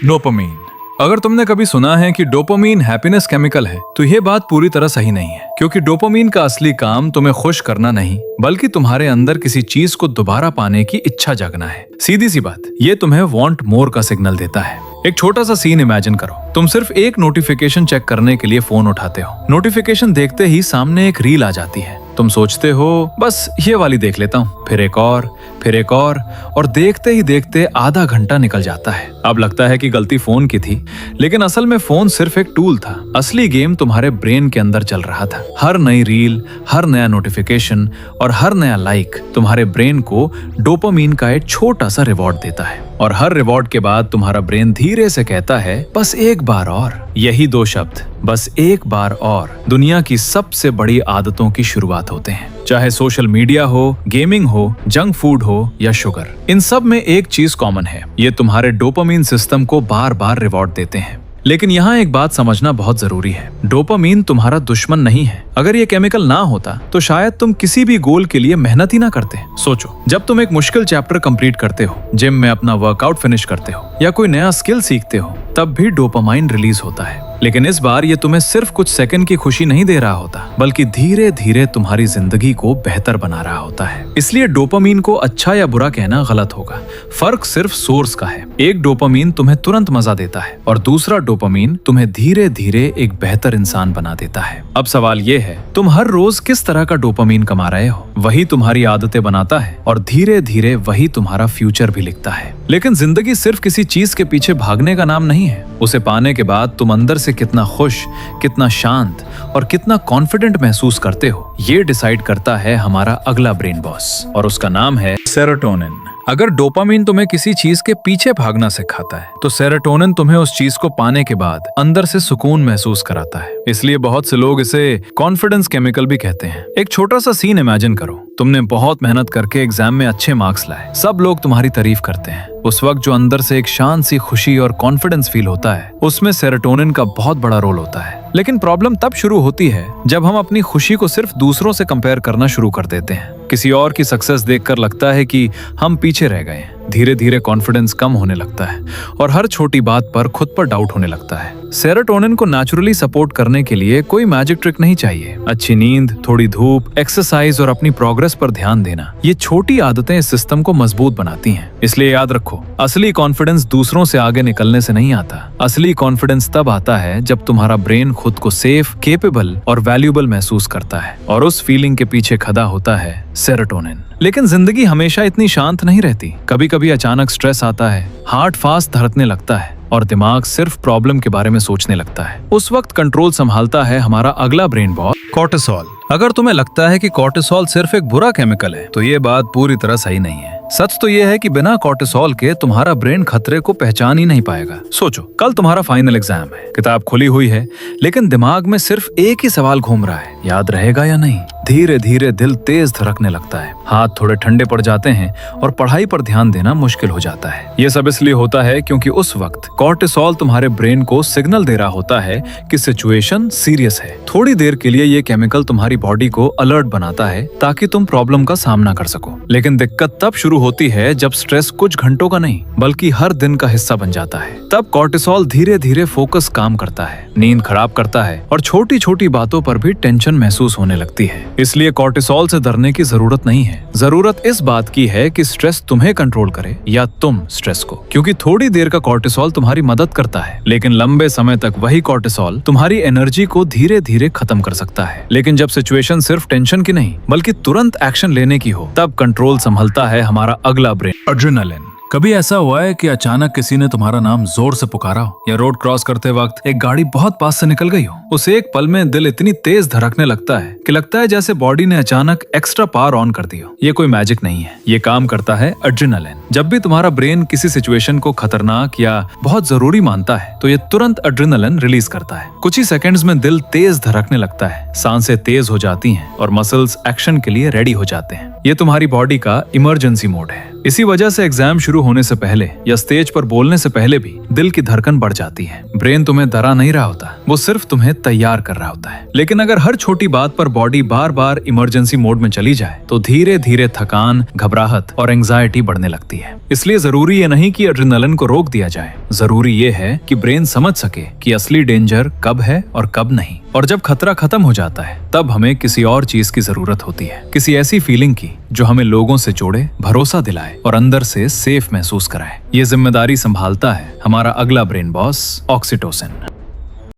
Dopamine. अगर तुमने कभी सुना है कि डोपामीन हैप्पीनेस केमिकल है, तो ये बात पूरी तरह सही नहीं है, क्योंकि डोपामीन का असली काम तुम्हें खुश करना नहीं, बल्कि तुम्हारे अंदर किसी चीज को दोबारा पाने की इच्छा जगना है। सीधी सी बात, ये तुम्हें वांट मोर का सिग्नल देता है। एक छोटा सा सीन इमेजिन करो। तुम सिर्फ एक नोटिफिकेशन चेक करने के लिए फोन उठाते हो। नोटिफिकेशन देखते ही सामने एक रील आ जाती है। तुम सोचते हो बस ये वाली देख लेता हूँ, फिर एक और देखते ही देखते आधा घंटा निकल जाता है। अब लगता है कि गलती फोन की थी, लेकिन असल में फोन सिर्फ एक टूल था। असली गेम तुम्हारे ब्रेन के अंदर चल रहा था। हर नई रील, हर नया नोटिफिकेशन और हर नया लाइक तुम्हारे ब्रेन को डोपामीन का एक छोटा सा रिवॉर्ड देता है, और हर रिवॉर्ड के बाद तुम्हारा ब्रेन धीरे से कहता है बस एक बार और। यही दो शब्द, बस एक बार और, दुनिया की सबसे बड़ी आदतों की शुरुआत होते हैं। चाहे सोशल मीडिया हो, गेमिंग हो, जंक फूड हो या शुगर, इन सब में एक चीज कॉमन है, ये तुम्हारे डोपामीन सिस्टम को बार बार रिवॉर्ड देते हैं। लेकिन यहाँ एक बात समझना बहुत जरूरी है, डोपामीन तुम्हारा दुश्मन नहीं है। अगर ये केमिकल ना होता तो शायद तुम किसी भी गोल के लिए मेहनत ही ना करते। सोचो, जब तुम एक मुश्किल चैप्टर कंप्लीट करते हो, जिम में अपना वर्कआउट फिनिश करते हो या कोई नया स्किल सीखते हो, तब भी डोपामाइन रिलीज होता है। लेकिन इस बार ये तुम्हें सिर्फ कुछ सेकंड की खुशी नहीं दे रहा होता, बल्कि धीरे धीरे तुम्हारी जिंदगी को बेहतर बना रहा होता है। इसलिए डोपामीन को अच्छा या बुरा कहना गलत होगा। फर्क सिर्फ सोर्स का है। एक डोपामीन तुम्हें तुरंत मजा देता है और दूसरा डोपामीन तुम्हें धीरे धीरे एक बेहतर इंसान बना देता है। अब सवाल ये है, तुम हर रोज किस तरह का डोपामीन कमा रहे हो? वही तुम्हारी आदतें बनाता है और धीरे धीरे वही तुम्हारा फ्यूचर भी लिखता है। लेकिन जिंदगी सिर्फ किसी चीज के पीछे भागने का नाम नहीं है। उसे पाने के बाद तुम अंदर से कितना खुश, कितना शांत और कितना कॉन्फिडेंट महसूस करते हो, ये डिसाइड करता है हमारा अगला ब्रेन बॉस, और उसका नाम है सेरोटोनिन। अगर डोपामीन तुम्हें किसी चीज के पीछे भागना सिखाता है, तो सेरोटोनिन तुम्हें उस चीज को पाने के बाद अंदर से सुकून महसूस कराता है। इसलिए बहुत से लोग इसे कॉन्फिडेंस केमिकल भी कहते हैं। एक छोटा सा सीन इमेजिन करो, तुमने बहुत मेहनत करके एग्जाम में अच्छे मार्क्स लाए, सब लोग तुम्हारी तारीफ करते हैं। उस वक्त जो अंदर से एक शांत सी खुशी और कॉन्फिडेंस फील होता है, उसमें सेरोटोनिन का बहुत बड़ा रोल होता है। लेकिन प्रॉब्लम तब शुरू होती है जब हम अपनी खुशी को सिर्फ दूसरों से कंपेयर करना शुरू कर देते हैं। किसी और की सक्सेस देखकर लगता है कि हम पीछे रह गए हैं। धीरे धीरे कॉन्फिडेंस कम होने लगता है और हर छोटी बात पर खुद पर डाउट होने लगता है। सेरोटोनिन को नेचुरली सपोर्ट करने के लिए कोई मैजिक ट्रिक नहीं चाहिए। अच्छी नींद, थोड़ी धूप, एक्सरसाइज और अपनी प्रोग्रेस पर ध्यान देना, ये छोटी आदतें इस सिस्टम को मजबूत बनाती हैं। इसलिए याद रखो, असली कॉन्फिडेंस दूसरों से आगे निकलने से नहीं आता। असली कॉन्फिडेंस तब आता है जब तुम्हारा ब्रेन खुद को सेफ, केपेबल और वैल्यूएबल महसूस करता है, और उस फीलिंग के पीछे खड़ा होता है सेरोटोनिन। लेकिन जिंदगी हमेशा इतनी शांत नहीं रहती। कभी कभी अचानक स्ट्रेस आता है, हार्ट फास्ट धड़कने लगता है और दिमाग सिर्फ प्रॉब्लम के बारे में सोचने लगता है। उस वक्त कंट्रोल संभालता है हमारा अगला ब्रेन बॉस, कॉर्टिसोल। अगर तुम्हें लगता है कि कॉर्टिसोल सिर्फ एक बुरा केमिकल है, तो ये बात पूरी तरह सही नहीं है। सच तो ये है कि बिना कॉर्टिसोल के तुम्हारा ब्रेन खतरे को पहचान ही नहीं पाएगा। सोचो, कल तुम्हारा फाइनल एग्जाम है, किताब खुली हुई है, लेकिन दिमाग में सिर्फ एक ही सवाल घूम रहा है, याद रहेगा या नहीं। धीरे धीरे दिल तेज धड़कने लगता है, हाथ थोड़े ठंडे पड़ जाते हैं और पढ़ाई पर ध्यान देना मुश्किल हो जाता है। ये सब इसलिए होता है क्योंकि उस वक्त कॉर्टिसोल तुम्हारे ब्रेन को सिग्नल दे रहा होता है कि सिचुएशन सीरियस है। थोड़ी देर के लिए ये केमिकल तुम्हारी बॉडी को अलर्ट बनाता है ताकि तुम प्रॉब्लम का सामना कर सको। लेकिन दिक्कत तब शुरू होती है जब स्ट्रेस कुछ घंटों का नहीं, बल्कि हर दिन का हिस्सा बन जाता है। तब कॉर्टिसोल धीरे धीरे फोकस काम करता है, नींद खराब करता है और छोटी छोटी बातों पर भी टेंशन महसूस होने लगती है। इसलिए कॉर्टिसोल से डरने की जरूरत नहीं है। जरूरत इस बात की है कि स्ट्रेस तुम्हें कंट्रोल करे या तुम स्ट्रेस को। क्योंकि थोड़ी देर का कॉर्टिसोल तुम्हारी मदद करता है, लेकिन लंबे समय तक वही कॉर्टिसोल तुम्हारी एनर्जी को धीरे धीरे खत्म कर सकता है। लेकिन जब सिचुएशन सिर्फ टेंशन की नहीं, बल्कि तुरंत एक्शन लेने की हो, तब कंट्रोल संभलता है हमारा अगला ब्रेन, एड्रेनालिन। कभी ऐसा हुआ है कि अचानक किसी ने तुम्हारा नाम जोर से पुकारा हो, या रोड क्रॉस करते वक्त एक गाड़ी बहुत पास से निकल गई हो? उस एक पल में दिल इतनी तेज धड़कने लगता है कि लगता है जैसे बॉडी ने अचानक एक्स्ट्रा पावर ऑन कर दी हो। ये कोई मैजिक नहीं है, ये काम करता है एड्रेनालिन। जब भी तुम्हारा ब्रेन किसी सिचुएशन को खतरनाक या बहुत जरूरी मानता है, तो ये तुरंत एड्रेनालिन रिलीज करता है। कुछ ही सेकंड्स में दिल तेज धड़कने लगता है, सांसें तेज हो जाती हैं और मसल्स एक्शन के लिए रेडी हो जाते हैं। ये तुम्हारी बॉडी का इमरजेंसी मोड है। इसी वजह से एग्जाम शुरू होने से पहले या स्टेज पर बोलने से पहले भी दिल की धड़कन बढ़ जाती है। ब्रेन तुम्हें डरा नहीं रहा होता, वो सिर्फ तुम्हें तैयार कर रहा होता है। लेकिन अगर हर छोटी बात पर बॉडी बार बार इमरजेंसी मोड में चली जाए तो धीरे धीरे थकान, घबराहट और एंजाइटी बढ़ने लगती है। इसलिए जरूरी ये नहीं कि एड्रेनलिन को रोक दिया जाए, जरूरी ये है कि ब्रेन समझ सके कि असली डेंजर कब है और कब नहीं। और जब खतरा खत्म हो जाता है तब हमें किसी और चीज की जरूरत होती है, किसी ऐसी फीलिंग की जो हमें लोगों से जोड़े, भरोसा दिलाए और अंदर से सेफ महसूस कराए। ये जिम्मेदारी संभालता है हमारा अगला ब्रेन बॉस, ऑक्सीटोसिन।